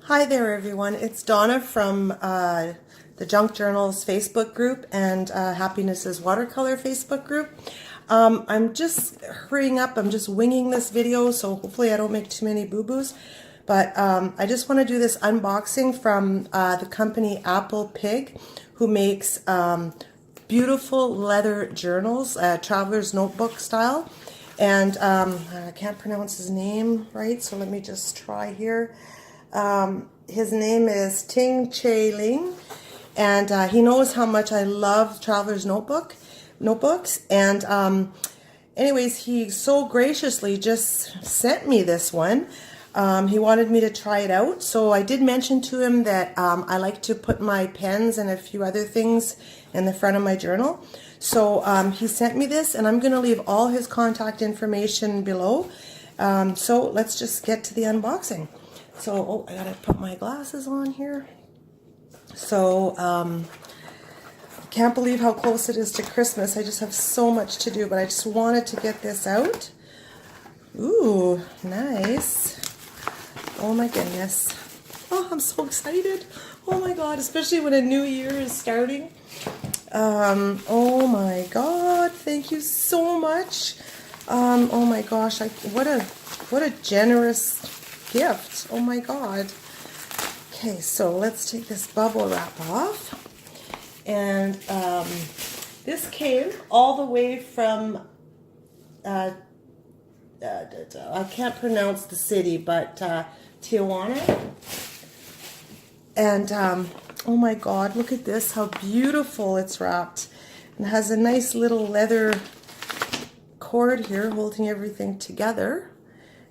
Hi there, everyone. It's Donna from the Junk Journals Facebook group and Happiness is Watercolor Facebook group. I'm just hurrying up. I'm just winging this video, so hopefully I don't make too many boo-boos. But I just want to do this unboxing from the company Apple Pig, who makes beautiful leather journals, traveler's notebook style. And I can't pronounce his name right, so let me just try here. His name is Ting Che Ling, and he knows how much I love traveler's notebooks. And anyways, he so graciously just sent me this one. He wanted me to try it out, so I did mention to him that I like to put my pens and a few other things in the front of my journal. So he sent me this, and I'm going to leave all his contact information below. So let's just get to the unboxing. So, I gotta put my glasses on here. So, I can't believe how close it is to Christmas. I just have so much to do, but I just wanted to get this out. Ooh, nice. Oh my goodness. Oh, I'm so excited. Oh my God, especially when a new year is starting. Oh my God, thank you so much. Oh my gosh, what a generous gift. Oh my God. Okay, so let's take this bubble wrap off. And this came all the way from I can't pronounce the city, but Tijuana. And oh my God, look at this, how beautiful it's wrapped. And it has a nice little leather cord here holding everything together.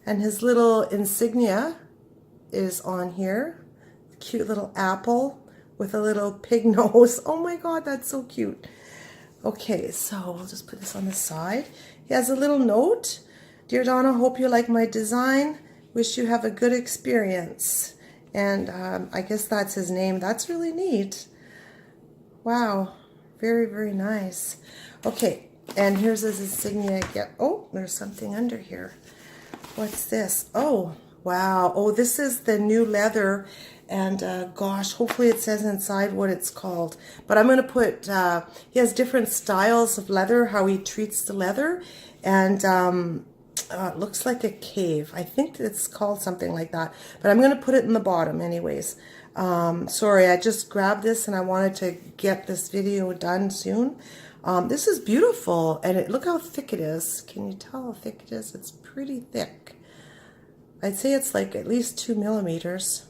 And his little insignia is on here. Cute little apple with a little pig nose. Oh my God, that's so cute. Okay, so we'll just put this on the side. He has a little note. Dear Donna, hope you like my design. Wish you have a good experience. And I guess that's his name. That's really neat. Wow, very, very nice. Okay, and here's his insignia again. Oh, there's something under here. What's this? Oh, wow. Oh, this is the new leather. And gosh, hopefully it says inside what it's called. But I'm going to put, he has different styles of leather, how he treats the leather. And it looks like a cave. I think it's called something like that. But I'm going to put it in the bottom anyways. Sorry, I just grabbed this and I wanted to get this video done soon. This is beautiful, and look how thick it is. Can you tell how thick it is? It's pretty thick. I'd say it's like at least 2 millimeters.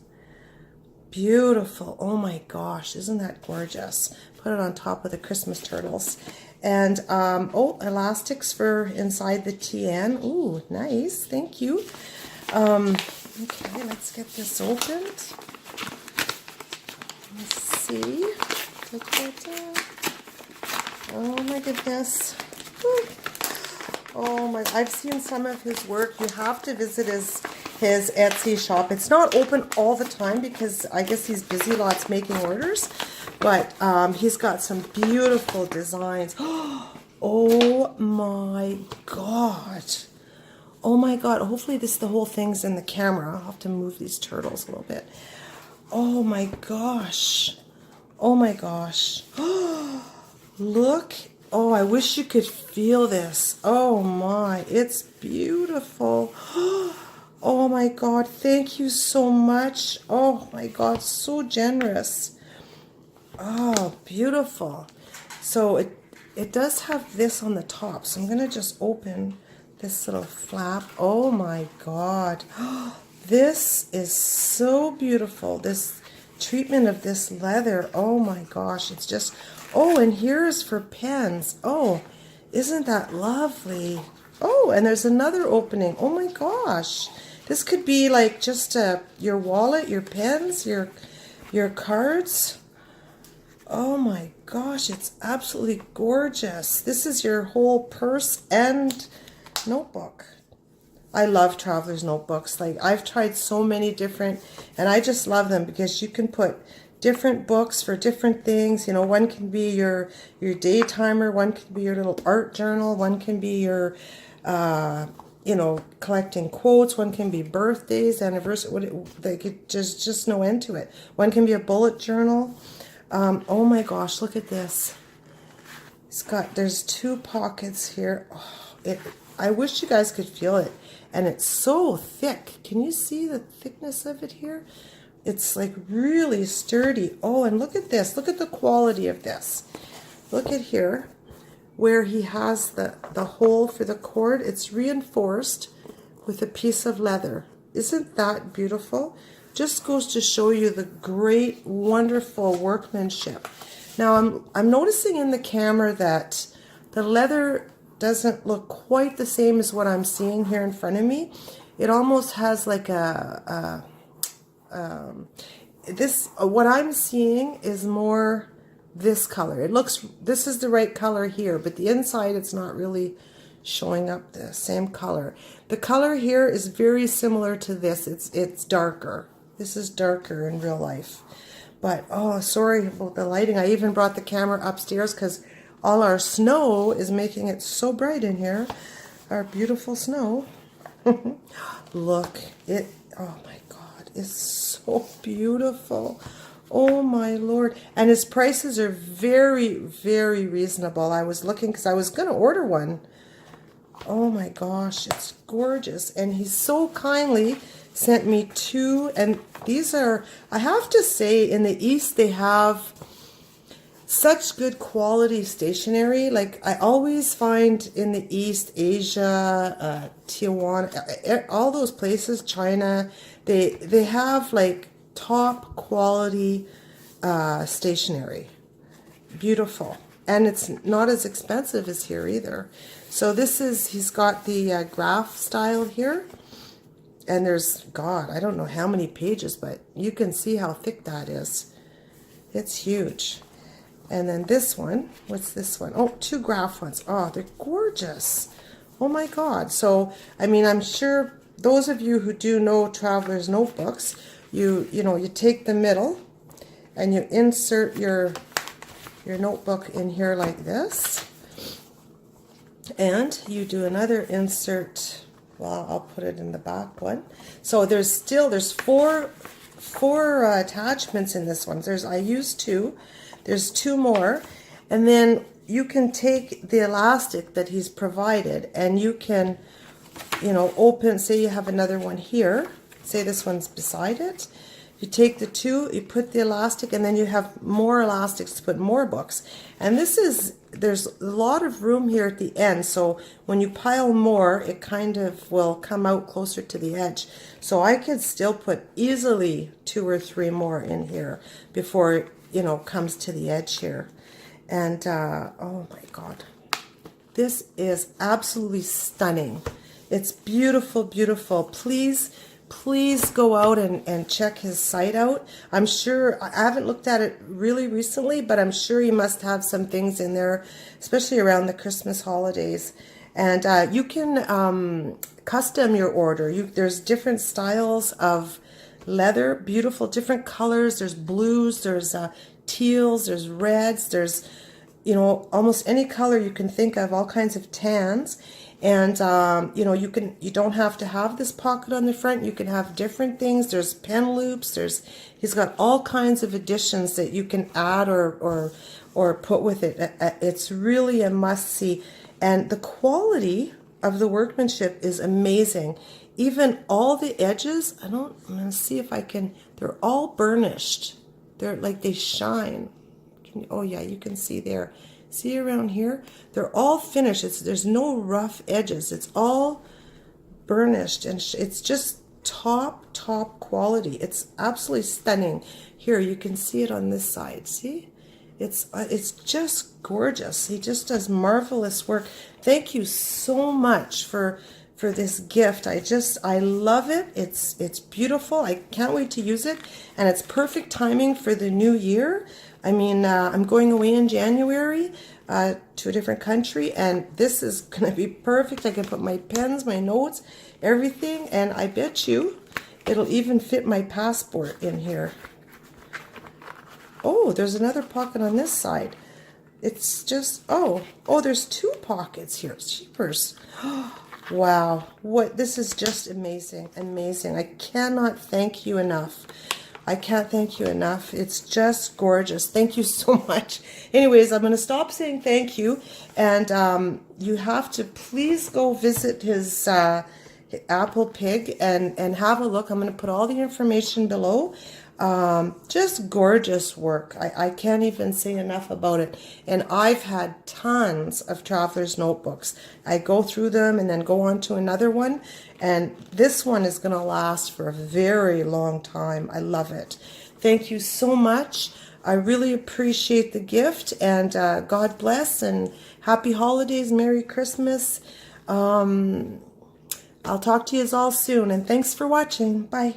Beautiful. Oh my gosh, isn't that gorgeous? Put it on top of the Christmas turtles. And, oh, elastics for inside the TN. Ooh, nice. Thank you. Okay, let's get this opened. Let's see. Oh my goodness. Woo. Oh my, I've seen some of his work. You have to visit his Etsy shop. It's not open all the time because I guess he's busy lots making orders, but he's got some beautiful designs. Oh my God. Oh my God. Hopefully the whole thing's in the camera. I'll have to move these turtles a little bit. Oh my gosh. Oh my gosh. Look. Oh, I wish you could feel this. Oh my, it's beautiful. Oh my God, thank you so much. Oh my God, so generous. Oh, beautiful. So it does have this on the top. So I'm going to just open this little flap. Oh my God. This is so beautiful. This treatment of this leather. Oh my gosh, it's just... Oh, and here's for pens. Oh, isn't that lovely? Oh, and there's another opening. Oh my gosh. This could be like just your wallet, your pens, your cards. Oh my gosh, it's absolutely gorgeous. This is your whole purse and notebook. I love traveler's notebooks. Like, I've tried so many different, and I just love them because you can put different books for different things. You know, one can be your day timer, one can be your little art journal, one can be your you know, collecting quotes. One can be birthdays, anniversary. Just no end to it. One can be a bullet journal. Oh my gosh, look at this. There's 2 pockets here. Oh, I wish you guys could feel it. And it's so thick. Can you see the thickness of it here? It's like really sturdy. Oh, and look at this. Look at the quality of this. Look at here where he has the hole for the cord. It's reinforced with a piece of leather. Isn't that beautiful? Just goes to show you the great, wonderful workmanship. Now I'm noticing in the camera that the leather doesn't look quite the same as what I'm seeing here in front of me. It almost has like what I'm seeing is more this color. This is the right color here, but the inside it's not really showing up the same color. The color here is very similar to this. It's darker. This is darker in real life. But, oh, sorry about the lighting. I even brought the camera upstairs because all our snow is making it so bright in here. Our beautiful snow. Look, oh my God, it's so beautiful. Oh my Lord. And his prices are very, very reasonable. I was looking because I was going to order one. Oh my gosh, it's gorgeous. And he so kindly sent me 2, and these are, I have to say, in the East they have such good quality stationery. Like I always find in the East, Asia, Tijuana, all those places, China, they have like top quality stationery. Beautiful. And it's not as expensive as here either. So he's got the graph style here. And there's, God, I don't know how many pages, but you can see how thick that is. It's huge. And then this one, what's this one? Oh, 2 graph ones. Oh, they're gorgeous. Oh my God. So, I mean, I'm sure those of you who do know Traveler's Notebooks, you take the middle and you insert your notebook in here like this. And you do another insert. Well, I'll put it in the back one. So there's 4 attachments in this one. I used 2. There's 2 more. And then you can take the elastic that he's provided and you can, open, say you have another one here. Say this one's beside it. You take the 2, you put the elastic, and then you have more elastics to put more books. And there's a lot of room here at the end, so when you pile more, it kind of will come out closer to the edge. So I could still put easily 2 or 3 more in here before it comes to the edge here. And oh my God, this is absolutely stunning. It's beautiful, beautiful. Please go out and check his site out. I'm sure, I haven't looked at it really recently, but I'm sure he must have some things in there, especially around the Christmas holidays. And you can custom your order. There's different styles of leather, beautiful, different colors. There's blues, there's teals, there's reds, there's, almost any color you can think of, all kinds of tans. And, you don't have to have this pocket on the front. You can have different things. There's pen loops. He's got all kinds of additions that you can add or put with it. It's really a must-see. And the quality of the workmanship is amazing. Even all the edges, I'm going to see if I can, they're all burnished. They're like, they shine. Oh yeah, you can see there. See around here? They're all finished. There's no rough edges. It's all burnished, and it's just top quality. It's absolutely stunning. Here, you can see it on this side. See? It's just gorgeous. He just does marvelous work. Thank you so much for this gift. I love it. It's beautiful. I can't wait to use it, and it's perfect timing for the new year. I mean, I'm going away in January to a different country, and this is going to be perfect. I can put my pens, my notes, everything, and I bet you it'll even fit my passport in here. Oh, there's another pocket on this side. It's just, oh, there's 2 pockets here. Jeepers. Wow, this is just amazing, amazing. I cannot thank you enough. I can't thank you enough. It's just gorgeous. Thank you so much. Anyways, I'm going to stop saying thank you, and you have to please go visit his Apple Pig and have a look. I'm going to put all the information below. Just gorgeous work. I can't even say enough about it. And I've had tons of traveler's notebooks. I go through them and then go on to another one. And this one is going to last for a very long time. I love it. Thank you so much. I really appreciate the gift, and God bless and happy holidays. Merry Christmas. I'll talk to you all soon, and thanks for watching. Bye.